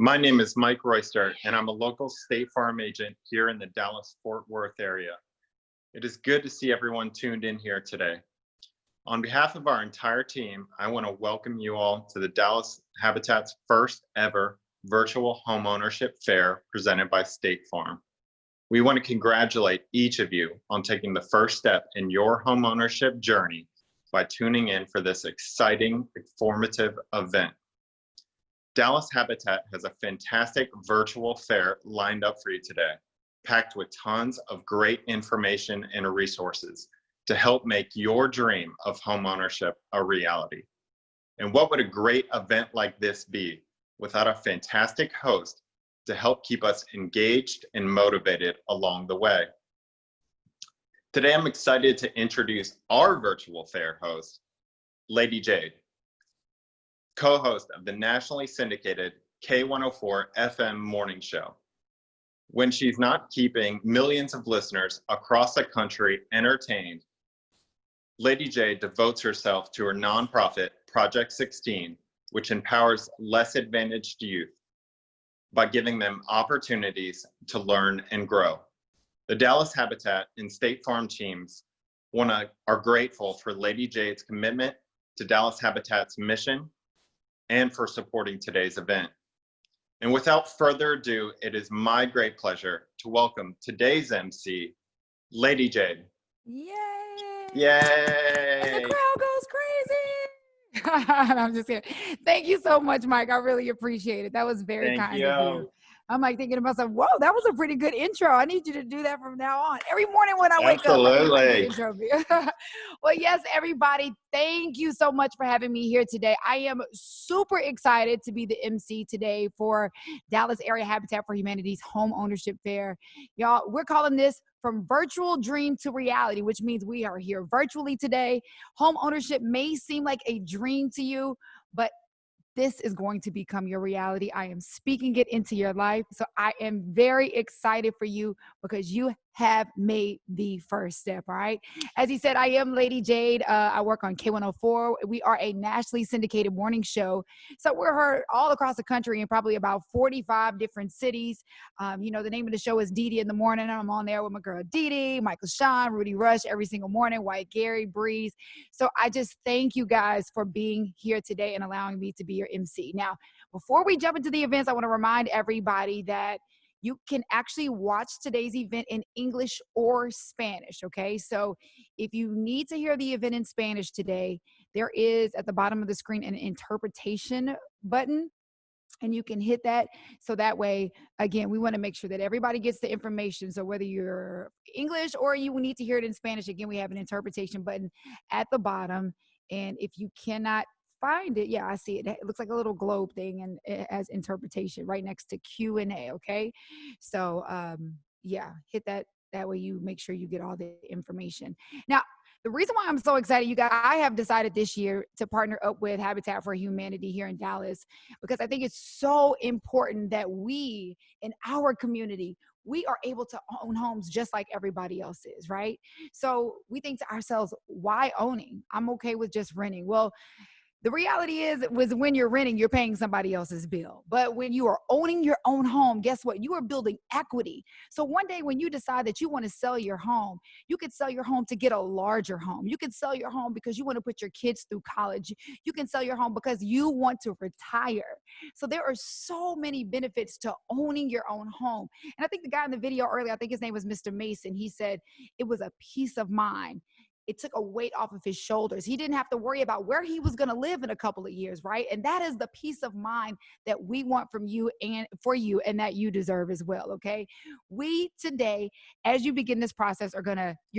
My name is Mike Royster, and I'm a local State Farm agent here in the Dallas-Fort Worth area. It is good to see everyone tuned in here today. On behalf of our entire team, I want to welcome you all to the Dallas Habitat's first ever virtual homeownership fair presented by State Farm. We want to congratulate each of you on taking the first step in your homeownership journey by tuning in for this exciting, informative event. Dallas Habitat has a fantastic virtual fair lined up for you today, packed with tons of great information and resources to help make your dream of homeownership a reality. And what would a great event like this be without a fantastic host to help keep us engaged and motivated along the way? Today, I'm excited to introduce our virtual fair host, Lady Jade, co-host of the nationally syndicated K104 FM morning show. When she's not keeping millions of listeners across the country entertained, Lady Jade devotes herself to her nonprofit, Project 16, which empowers less advantaged youth by giving them opportunities to learn and grow. The Dallas Habitat and State Farm teams are grateful for Lady Jade's commitment to Dallas Habitat's mission and for supporting today's event. And without further ado, it is my great pleasure to welcome today's MC, Lady Jade. Yay! Yay! And the crowd goes crazy. I'm just kidding. Thank you so much, Mike. I really appreciate it. That was very kind of you. I'm like thinking to myself, whoa, that was a pretty good intro. I need you to do that from now on. Every morning when I wake up, I need my intro. Well, yes, everybody, thank you so much for having me here today. I am super excited to be the MC today for Dallas Area Habitat for Humanity's Home Ownership Fair. Y'all, we're calling this From Virtual Dream to Reality, which means we are here virtually today. Home ownership may seem like a dream to you, but this is going to become your reality. I am speaking it into your life. So I am very excited for you because you have made the first step, all right? As he said, I am Lady Jade. I work on K104. We are a nationally syndicated morning show. So we're heard all across the country in probably about 45 different cities. The name of the show is Dee in the morning. I'm on there with my girl Dee, Michael Sean, Rudy Rush every single morning, White Gary, Breeze. So I just thank you guys for being here today and allowing me to be your MC. Now, before we jump into the events, I want to remind everybody that you can actually watch today's event in English or Spanish, okay? So if you need to hear the event in Spanish today, there is at the bottom of the screen an interpretation button, and you can hit that. So that way, again, we want to make sure that everybody gets the information. So whether you're English or you need to hear it in Spanish, again, we have an interpretation button at the bottom. And if you cannot find it, yeah, I see it. It looks like a little globe thing, and it has interpretation right next to Q&A, okay? So, hit that. That way you make sure you get all the information. Now, the reason why I'm so excited, you guys, I have decided this year to partner up with Habitat for Humanity here in Dallas because I think it's so important that we, in our community, we are able to own homes just like everybody else is, right? So we think to ourselves, why owning? I'm okay with just renting. Well, the reality is when you're renting, you're paying somebody else's bill. But when you are owning your own home, guess what? You are building equity. So one day when you decide that you want to sell your home, you could sell your home to get a larger home. You could sell your home because you want to put your kids through college. You can sell your home because you want to retire. So there are so many benefits to owning your own home. And I think the guy in the video earlier, I think his name was Mr. Mason, he said it was a peace of mind. It took a weight off of his shoulders. He didn't have to worry about where he was going to live in a couple of years, right? And that is the peace of mind that we want from you and for you, and that you deserve as well, okay? We today, as you begin this process, you're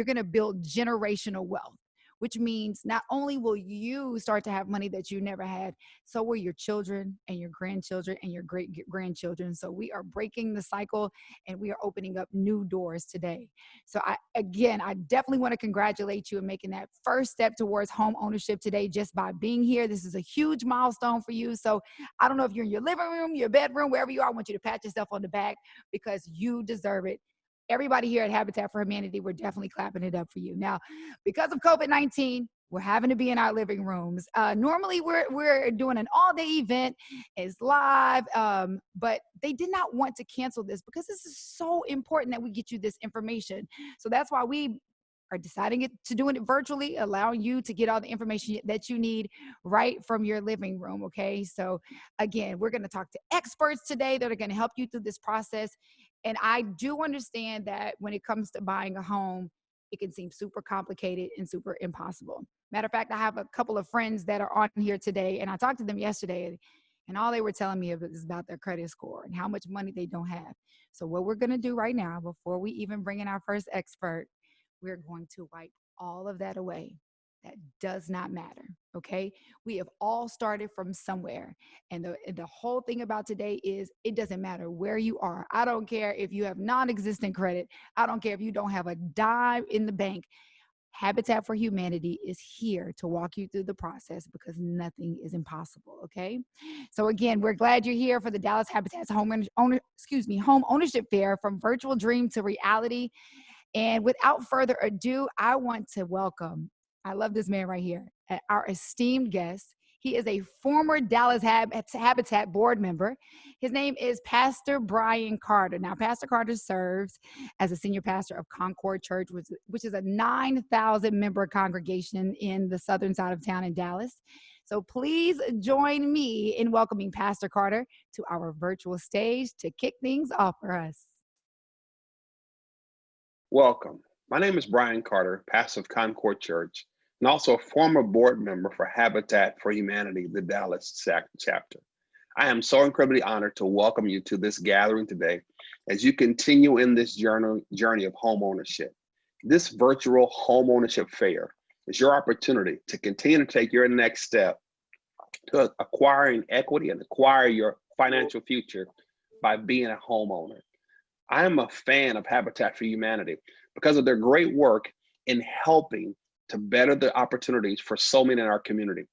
going to build generational wealth, which means not only will you start to have money that you never had, so will your children and your grandchildren and your great-grandchildren. So we are breaking the cycle and we are opening up new doors today. So I definitely want to congratulate you in making that first step towards home ownership today just by being here. This is a huge milestone for you. So I don't know if you're in your living room, your bedroom, wherever you are, I want you to pat yourself on the back because you deserve it. Everybody here at Habitat for Humanity, we're definitely clapping it up for you. Now, because of COVID-19, We're having to be in our living rooms. Normally, we're doing an all-day event. It's live, but they did not want to cancel this because this is so important that we get you this information. So that's why we are deciding to doing it virtually, allowing you to get all the information that you need right from your living room. Okay. So again, we're going to talk to experts today that are going to help you through this process. And I do understand that when it comes to buying a home, it can seem super complicated and super impossible. Matter of fact, I have a couple of friends that are on here today, and I talked to them yesterday, and all they were telling me is about their credit score and how much money they don't have. So what we're going to do right now, before we even bring in our first expert, we're going to wipe all of that away. That does not matter, okay? We have all started from somewhere. And the whole thing about today is it doesn't matter where you are. I don't care if you have non-existent credit. I don't care if you don't have a dime in the bank. Habitat for Humanity is here to walk you through the process because nothing is impossible, okay? So again, we're glad you're here for the Dallas Habitat's home ownership fair, from virtual dream to reality. And without further ado, I want to welcome, I love this man right here, our esteemed guest. He is a former Dallas Habitat board member. His name is Pastor Bryan Carter. Now, Pastor Carter serves as a senior pastor of Concord Church, which is a 9,000 member congregation in the southern side of town in Dallas. So please join me in welcoming Pastor Carter to our virtual stage to kick things off for us. Welcome. My name is Bryan Carter, pastor of Concord Church, and also a former board member for Habitat for Humanity, the Dallas chapter. I am so incredibly honored to welcome you to this gathering today as you continue in this journey of home ownership. This virtual home ownership fair is your opportunity to continue to take your next step to acquiring equity and acquire your financial future by being a homeowner. I am a fan of Habitat for Humanity because of their great work in helping to better the opportunities for so many in our community.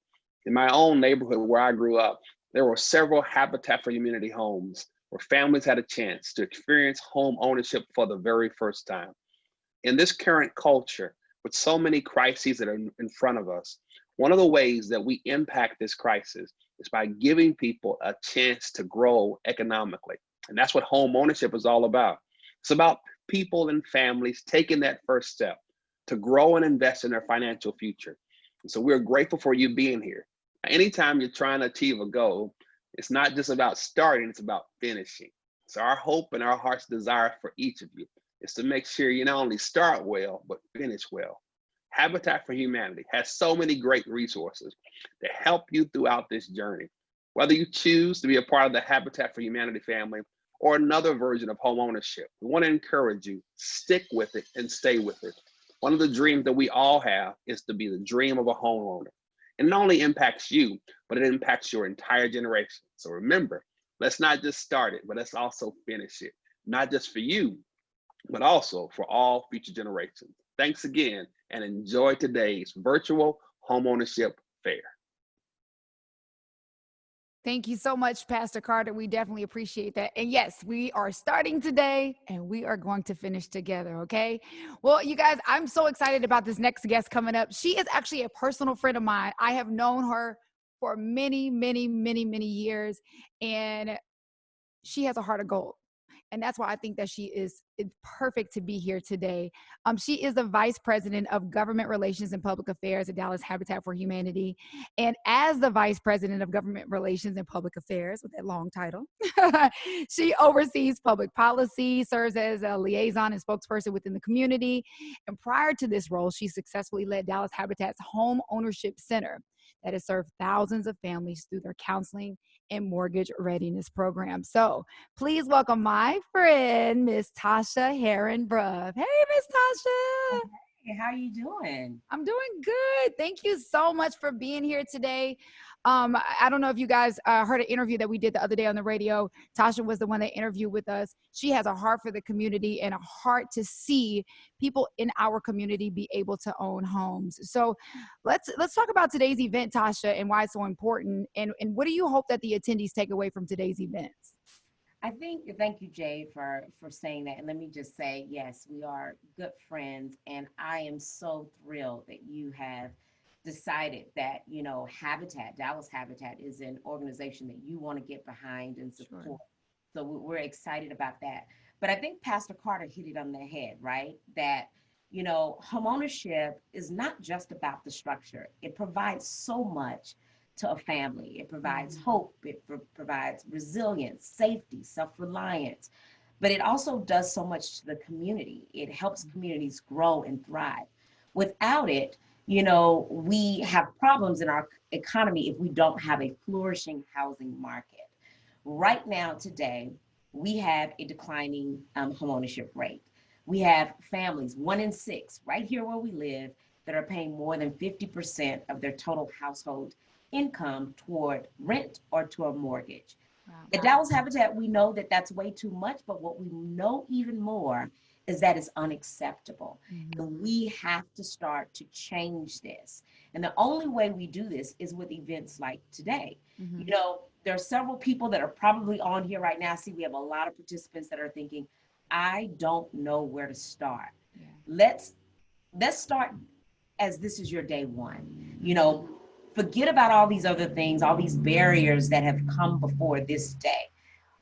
In my own neighborhood where I grew up, there were several Habitat for Humanity homes where families had a chance to experience home ownership for the very first time. In this current culture, with so many crises that are in front of us, one of the ways that we impact this crisis is by giving people a chance to grow economically. And that's what home ownership is all about. It's about people and families taking that first step to grow and invest in their financial future. And so we're grateful for you being here. Anytime you're trying to achieve a goal, it's not just about starting, it's about finishing. So our hope and our heart's desire for each of you is to make sure you not only start well, but finish well. Habitat for Humanity has so many great resources to help you throughout this journey. Whether you choose to be a part of the Habitat for Humanity family or another version of home ownership, we want to encourage you, stick with it and stay with it. One of the dreams that we all have is to be the dream of a homeowner. And it not only impacts you, but it impacts your entire generation. So remember, let's not just start it, but let's also finish it. Not just for you, but also for all future generations. Thanks again, and enjoy today's virtual homeownership fair. Thank you so much, Pastor Carter. We definitely appreciate that. And yes, we are starting today and we are going to finish together, okay? Well, you guys, I'm so excited about this next guest coming up. She is actually a personal friend of mine. I have known her for many, many, many, many years, and she has a heart of gold. And that's why I think that she is perfect to be here today. She is the Vice President of Government Relations and Public Affairs at Dallas Habitat for Humanity. And as the Vice President of Government Relations and Public Affairs, with that long title, she oversees public policy, serves as a liaison and spokesperson within the community. And prior to this role, she successfully led Dallas Habitat's Home Ownership Center that has served thousands of families through their counseling and mortgage readiness program. So please welcome my friend, Miss Tosha Herron-Bruff. Hey, Miss Tosha. Hey, how are you doing? I'm doing good. Thank you so much for being here today. I don't know if you guys heard an interview that we did the other day on the radio. Tosha was the one that interviewed with us. She has a heart for the community and a heart to see people in our community be able to own homes. So let's talk about today's event, Tosha, and why it's so important. And what do you hope that the attendees take away from today's events? Thank you, Jade, for saying that. And let me just say, yes, we are good friends. And I am so thrilled that you have decided that, Habitat, Dallas Habitat is an organization that you want to get behind and support. Sure. So we're excited about that. But I think Pastor Carter hit it on the head, right? That, homeownership is not just about the structure. It provides so much to a family. It provides hope. It provides resilience, safety, self-reliance. But it also does so much to the community. It helps communities grow and thrive. Without it, we have problems in our economy if we don't have a flourishing housing market. Right now, today, we have a declining homeownership rate. We have families, 1 in 6, right here where we live, that are paying more than 50% of their total household income toward rent or to a mortgage. Wow. At Dallas Habitat, we know that that's way too much, but what we know even more is that it's unacceptable. And we have to start to change this. And the only way we do this is with events like today. There are several people that are probably on here right now. See, we have a lot of participants that are thinking, I don't know where to start. Yeah. Let's start as this is your day one. Forget about all these other things, all these barriers that have come before this day.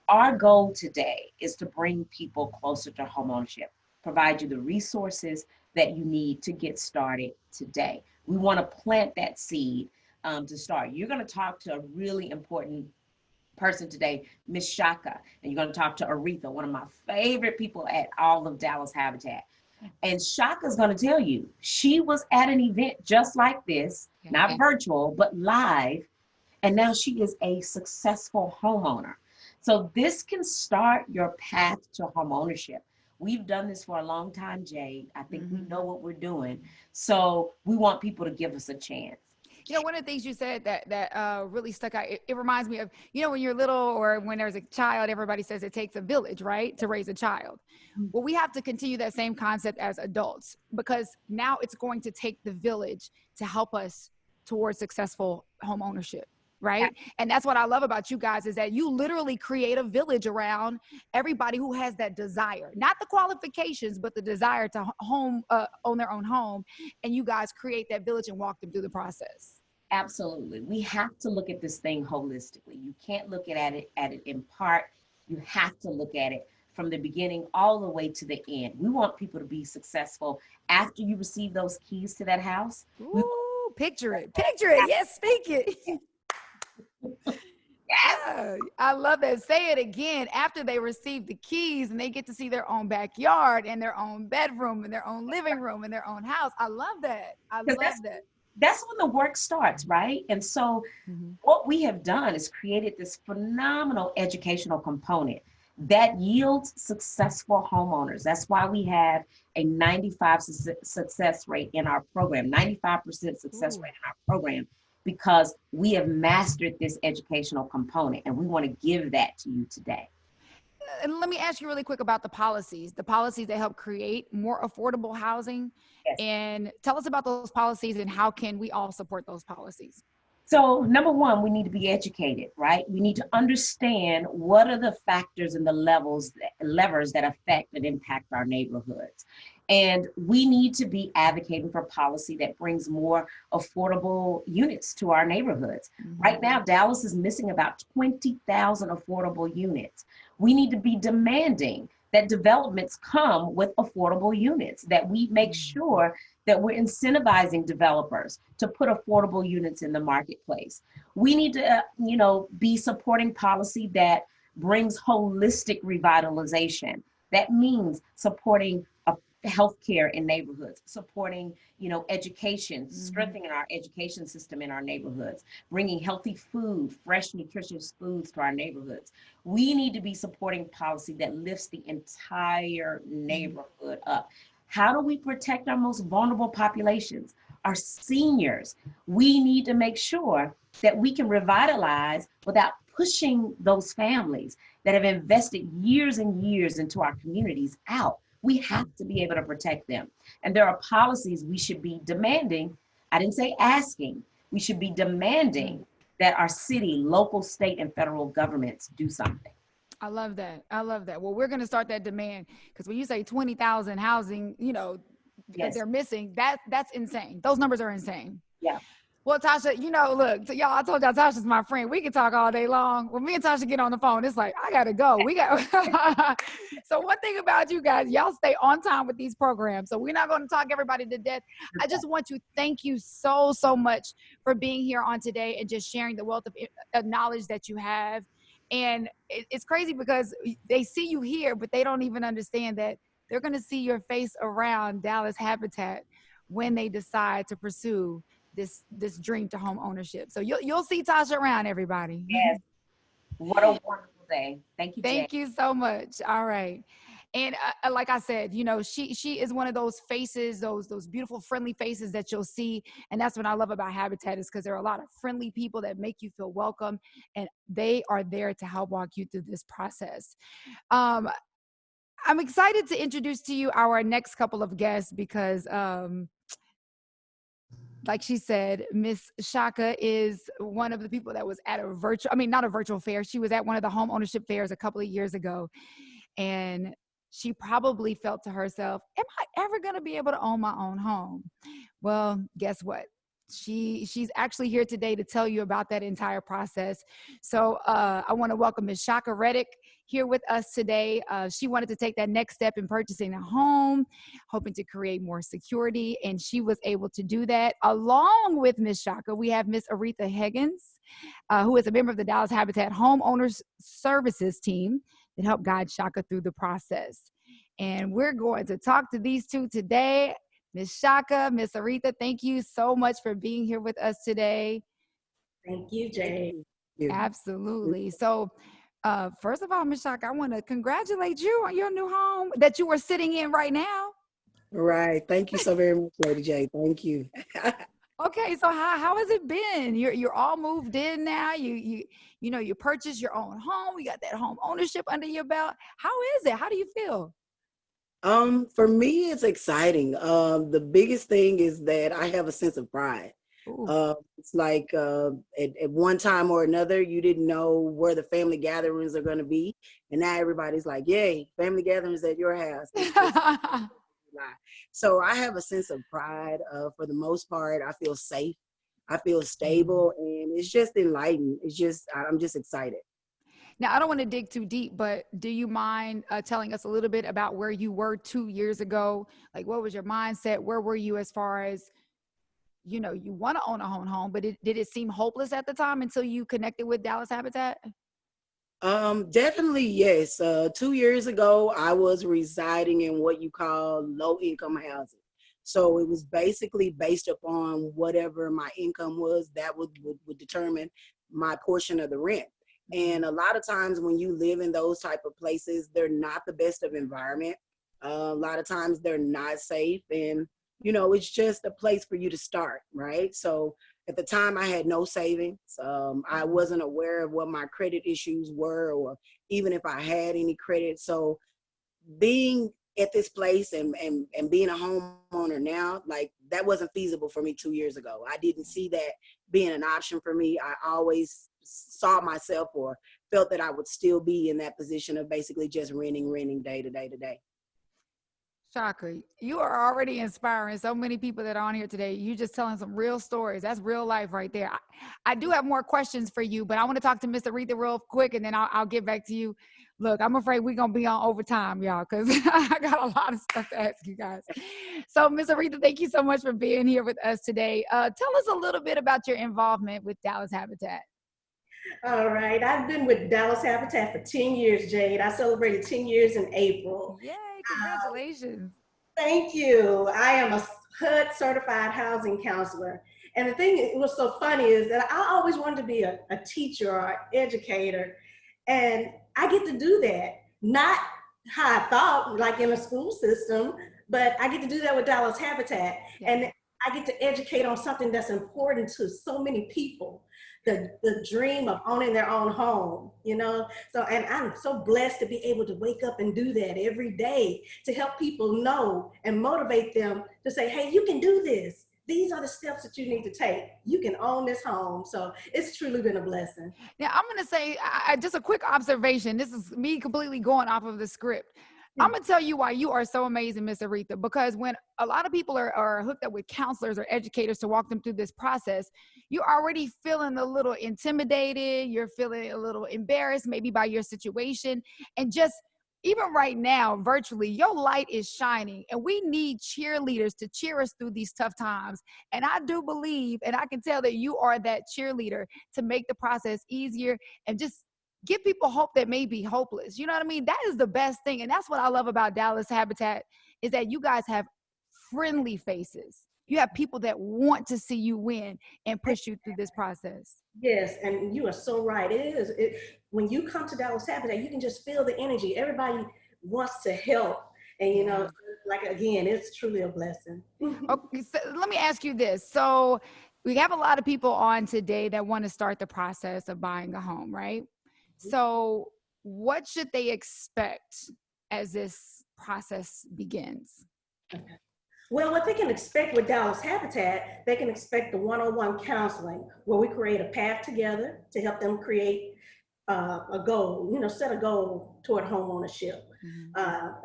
Our goal today is to bring people closer to homeownership, provide you the resources that you need to get started today. We want to plant that seed to start. You're going to talk to a really important person today, Miss Chaka, and you're going to talk to Aretha, one of my favorite people at all of Dallas Habitat. And Chaka's going to tell you, she was at an event just like this, not virtual, but live, and now she is a successful homeowner. So this can start your path to homeownership. We've done this for a long time, Jade. I think we know what we're doing. So we want people to give us a chance. One of the things you said that really stuck out, it reminds me of, when you're little or when there's a child, everybody says it takes a village, right, to raise a child. Well, we have to continue that same concept as adults, because now it's going to take the village to help us towards successful home ownership, right? Yeah. And that's what I love about you guys, is that you literally create a village around everybody who has that desire, not the qualifications, but the desire to own their own home. And you guys create that village and walk them through the process. Absolutely. We have to look at this thing holistically. You can't look at it in part. You have to look at it from the beginning all the way to the end. We want people to be successful after you receive those keys to that house. Ooh, picture it. Yes, speak it. Yeah, I love that. Say it again. After they receive the keys and they get to see their own backyard and their own bedroom and their own living room and their own house. I love that. That's when the work starts, right? And so what we have done is created this phenomenal educational component that yields successful homeowners. That's why we have a 95% success rate in our program, 95% success rate in our program, because we have mastered this educational component, and we want to give that to you today. And let me ask you really quick about the policies that help create more affordable housing. Yes. And tell us about those policies and how can we all support those policies? So number one, we need to be educated, right? We need to understand what are the factors and the levers that affect and impact our neighborhoods. And we need to be advocating for policy that brings more affordable units to our neighborhoods. Right now, Dallas is missing about 20,000 affordable units. We need to be demanding that developments come with affordable units, that we make sure that we're incentivizing developers to put affordable units in the marketplace. We need to, be supporting policy that brings holistic revitalization. That means supporting healthcare in neighborhoods, supporting, education, strengthening our education system in our neighborhoods, bringing healthy food, fresh, nutritious foods to our neighborhoods. We need to be supporting policy that lifts the entire neighborhood up. How do we protect our most vulnerable populations, our seniors? We need to make sure that we can revitalize without pushing those families that have invested years and years into our communities out. We have to be able to protect them. And there are policies we should be demanding. I didn't say asking. We should be demanding that our city, local, state, and federal governments do something. I love that. Well, we're going to start that demand, because when you say 20,000 housing, Yes. they're missing, that's insane. Those numbers are insane. Yeah. Well, Tosha, look, y'all, I told y'all Tasha's my friend. We can talk all day long. When me and Tosha get on the phone, it's like, I got to go. So one thing about you guys, y'all stay on time with these programs. So we're not going to talk everybody to death. I just want to thank you so, so much for being here on today and just sharing the wealth of knowledge that you have. And it's crazy because they see you here, but they don't even understand that they're going to see your face around Dallas Habitat when they decide to pursue this dream to home ownership. So you'll see Tosha around, everybody. Yes. What a wonderful day. Thank you, Jade. Thank you so much. All right. And like I said, she is one of those faces, those beautiful, friendly faces that you'll see. And that's what I love about Habitat, is because there are a lot of friendly people that make you feel welcome, and they are there to help walk you through this process. I'm excited to introduce to you our next couple of guests because like she said, Miss Chaka is one of the people that was at not a virtual fair. She was at one of the home ownership fairs a couple of years ago. And she probably felt to herself, am I ever going to be able to own my own home? Well, guess what? She's actually here today to tell you about that entire process. So I want to welcome Ms. Chaka Reddic here with us today. She wanted to take that next step in purchasing a home, hoping to create more security, and she was able to do that. Along with Ms. Chaka, we have Ms. Aretha Heggins, who is a member of the Dallas Habitat Homeowners Services team that helped guide Chaka through the process. And we're going to talk to these two today. Ms. Chaka, Ms. Aretha, thank you so much for being here with us today. Thank you, Jade. Absolutely. So first of all, Ms. Chaka, I want to congratulate you on your new home that you are sitting in right now. Right. Thank you so very much, Lady Jade. Thank you. Okay, so how has it been? You're all moved in now. You purchased your own home. You got that home ownership under your belt. How is it? How do you feel? For me, it's exciting. The biggest thing is that I have a sense of pride. It's like at one time or another, you didn't know where the family gatherings are going to be. And now everybody's like, yay, family gatherings at your house. So I have a sense of pride. For the most part, I feel safe. I feel stable, and it's just enlightened. I'm just excited. Now, I don't want to dig too deep, but do you mind telling us a little bit about where you were 2 years ago? Like, what was your mindset? Where were you as far as, you want to own a home, but did it seem hopeless at the time until you connected with Dallas Habitat? Definitely, yes. 2 years ago, I was residing in what you call low-income housing. So it was basically based upon whatever my income was, that would determine my portion of the rent. And a lot of times when you live in those type of places, they're not the best of environment. A lot of times they're not safe, and it's just a place for you to start, right? So at the time I had no savings. I wasn't aware of what my credit issues were, or even if I had any credit. So being at this place and being a homeowner now, like, that wasn't feasible for me 2 years ago. I didn't see that being an option for me. I always saw myself, or felt that I would still be in that position of basically just renting day to day to day. Chaka, you are already inspiring so many people that are on here today. You just telling some real stories. That's real life right there. I do have more questions for you, but I want to talk to Mr. Aretha real quick, and then I'll get back to you. Look, I'm afraid we're going to be on overtime, y'all, because I got a lot of stuff to ask you guys. So, Ms. Aretha, thank you so much for being here with us today. Tell us a little bit about your involvement with Dallas Habitat. All right. I've been with Dallas Habitat for 10 years, Jade. I celebrated 10 years in April. Yay, congratulations. Thank you. I am a HUD certified housing counselor. And the thing that was so funny is that I always wanted to be a teacher or an educator. And I get to do that. Not how I thought, like in a school system, but I get to do that with Dallas Habitat. Yeah. And I get to educate on something that's important to so many people. The dream of owning their own home, So, and I'm so blessed to be able to wake up and do that every day to help people know and motivate them to say, hey, you can do this. These are the steps that you need to take. You can own this home. So it's truly been a blessing. Now, I'm going to say just a quick observation. This is me completely going off of the script. I'm going to tell you why you are so amazing, Miss Aretha, because when a lot of people are hooked up with counselors or educators to walk them through this process, you're already feeling a little intimidated. You're feeling a little embarrassed maybe by your situation. And just even right now, virtually, your light is shining. And we need cheerleaders to cheer us through these tough times. And I do believe, and I can tell that you are that cheerleader to make the process easier and just give people hope that may be hopeless. You know what I mean? That is the best thing. And that's what I love about Dallas Habitat is that you guys have friendly faces. You have people that want to see you win and push you through this process. Yes, and you are so right. It is. When you come to Dallas Habitat, you can just feel the energy. Everybody wants to help. And, you know, like, again, it's truly a blessing. Okay, so let me ask you this. So we have a lot of people on today that want to start the process of buying a home, right? So what should they expect as this process begins? Okay. Well, what they can expect with Dallas Habitat, they can expect the one-on-one counseling where we create a path together to help them create a goal, you know, set a goal toward home ownership.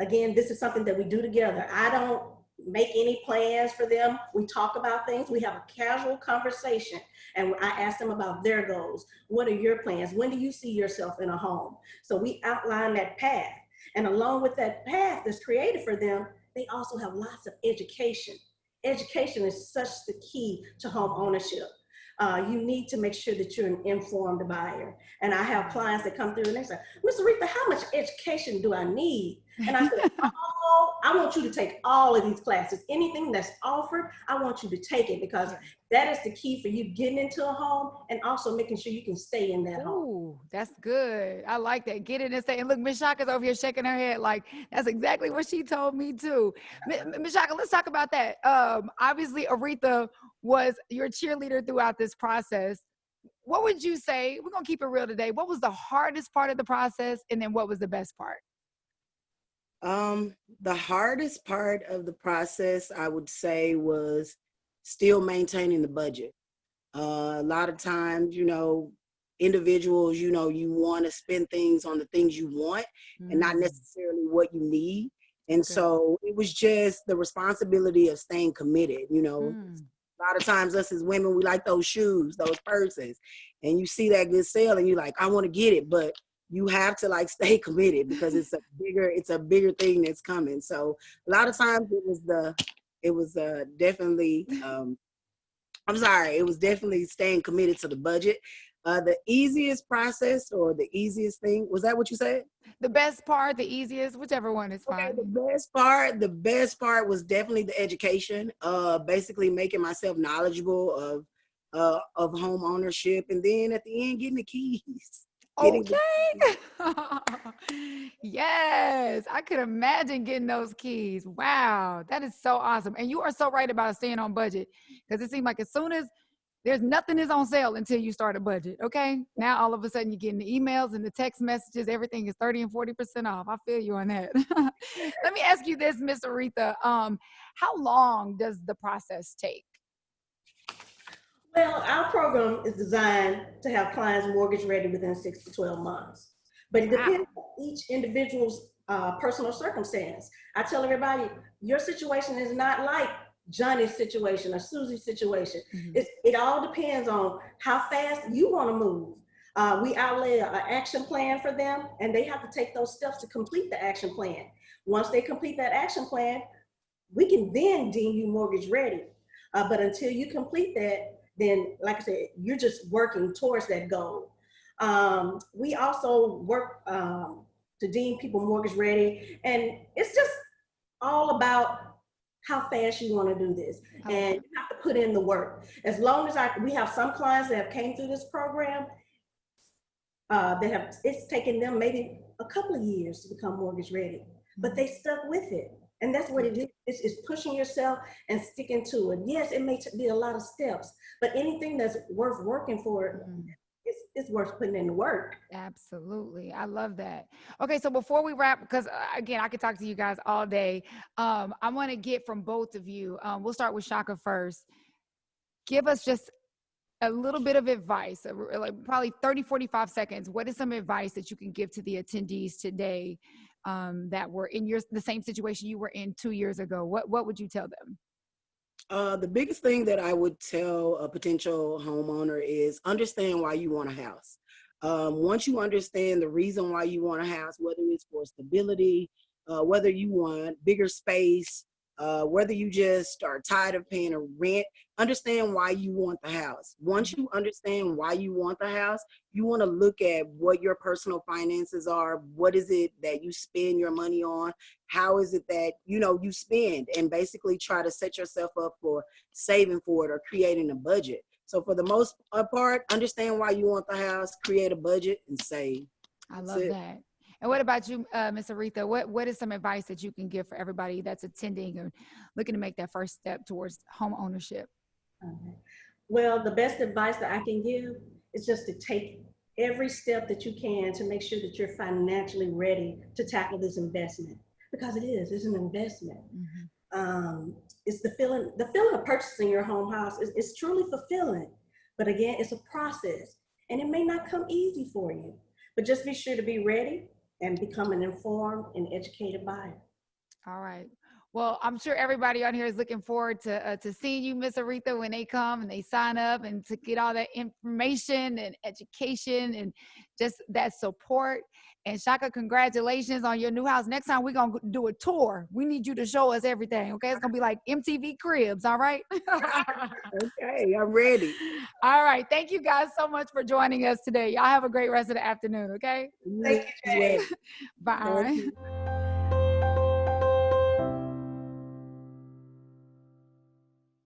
Again, this is something that we do together. I don't make any plans for them. We talk about things. We have a casual conversation and I ask them about their goals. What are your plans? When do you see yourself in a home? So we outline that path. And along with that path that's created for them, they also have lots of education. Education is such the key to home ownership. You need to make sure that you're an informed buyer. And I have clients that come through and they say, Miss Aretha, how much education do I need? And I said, oh, I want you to take all of these classes. Anything that's offered, I want you to take it because that is the key for you getting into a home and also making sure you can stay in that home. Ooh, that's good. I like that. Get in and stay. And look, Miss Chaka's over here shaking her head like that's exactly what she told me too. Miss Chaka, let's talk about that. Obviously, Aretha was your cheerleader throughout this process. What would you say? We're going to keep it real today. What was the hardest part of the process? And then what was the best part? The hardest part of the process, I would say, was still maintaining the budget. A lot of times, you know, individuals, you know, you want to spend things on the things you want and not necessarily what you need. And so it was just the responsibility of staying committed, you know. A lot of times us as women, we like those shoes, those purses, and you see that good sale and you're like, I want to get it, but you have to like stay committed because it's a bigger thing that's coming. So a lot of times it was definitely staying committed to the budget. The easiest process or the easiest thing, was that what you said? The best part, the easiest, whichever one is fine. Okay, the best part was definitely the education, basically making myself knowledgeable of home ownership, and then at the end getting the keys. Okay. Yes, I could imagine getting those keys. Wow, that is so awesome. And you are so right about staying on budget because it seemed like as soon as there's nothing is on sale until you start a budget. Okay. Now all of a sudden you're getting the emails and the text messages. Everything is 30 and 40% off. I feel you on that. Let me ask you this, Miss Aretha. How long does the process take? Well, our program is designed to have clients mortgage ready within 6 to 12 months. But it depends on each individual's personal circumstance. I tell everybody, your situation is not like Johnny's situation or Susie's situation. It all depends on how fast you want to move. We outlay an action plan for them, and they have to take those steps to complete the action plan. Once they complete that action plan, we can then deem you mortgage ready. But until you complete that, then, like I said, you're just working towards that goal. We also work to deem people mortgage ready, and it's just all about how fast you want to do this, and you have to put in the work. As long as we have some clients that have came through this program, it's taken them maybe a couple of years to become mortgage ready, but they stuck with it. And that's what it is. It's pushing yourself and sticking to it. Yes, it may be a lot of steps, but anything that's worth working for, it's worth putting in the work. Absolutely. I love that. Okay, so before we wrap, because again, I could talk to you guys all day. I want to get from both of you. We'll start with Chaka first. Give us just a little bit of advice, like probably 30, 45 seconds. What is some advice that you can give to the attendees today that were in the same situation you were in 2 years ago? What would you tell them? The biggest thing that I would tell a potential homeowner is understand why you want a house. Once you understand the reason why you want a house, whether it's for stability, whether you want bigger space, whether you just are tired of paying a rent, understand why you want the house. Once you understand why you want the house, you want to look at what your personal finances are. What is it that you spend your money on? How is it that, you spend, and basically try to set yourself up for saving for it or creating a budget. So for the most part, understand why you want the house, create a budget, and save. I love that. And what about you, Ms. Aretha? What is some advice that you can give for everybody that's attending or looking to make that first step towards home ownership? Okay. Well, the best advice that I can give is just to take every step that you can to make sure that you're financially ready to tackle this investment, because it's an investment. Mm-hmm. It's the feeling of purchasing your home house is truly fulfilling. But again, it's a process, and it may not come easy for you, but just be sure to be ready and become an informed and educated buyer. All right. Well, I'm sure everybody on here is looking forward to seeing you, Miss Aretha, when they come and they sign up, and to get all that information and education and just that support. And Chaka, congratulations on your new house. Next time we're going to do a tour. We need you to show us everything, okay? It's going to be like MTV Cribs, all right? Okay, I'm ready. All right. Thank you guys so much for joining us today. Y'all have a great rest of the afternoon, okay? Thank you, Jade. Bye.